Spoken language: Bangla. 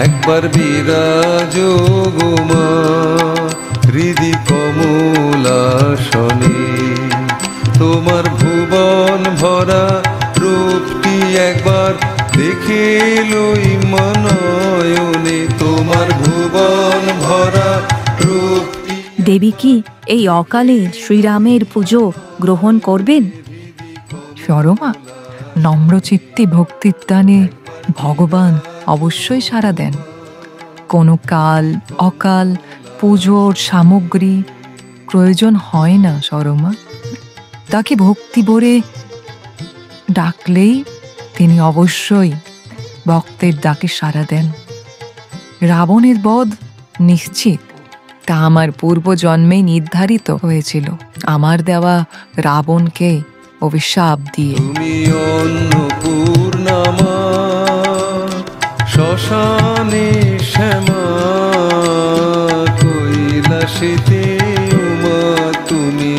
একবার বিরাজ গো মা হৃদি কমলাসনে। তোমার ভুবন ভরা রূপটি একবার দেখে লই মনয়নে। তোমার ভুবন ভরা রূপটি। দেবী কি এই অকালে শ্রীরামের পুজো গ্রহণ করবেন? সরমা, নম্রচিত্তে ভক্তির টানে ভগবান অবশ্যই সাড়া দেন। কোনো কাল অকাল পুজোর সামগ্রী প্রয়োজন হয় না সরমা। তাকে ভক্তি ভরে ডাকলেই তিনি অবশ্যই ভক্তের ডাকে সাড়া দেন। রাবণের বধ নিশ্চিত, তা আমার পূর্বজন্মে নির্ধারিত হয়েছিল আমার দেওয়া রাবণকে অভিশাপ দিয়ে। তুমি অন্নপূর্ণামা শ্মশানে শ্যামা কৈলাসেতে উমা তুমি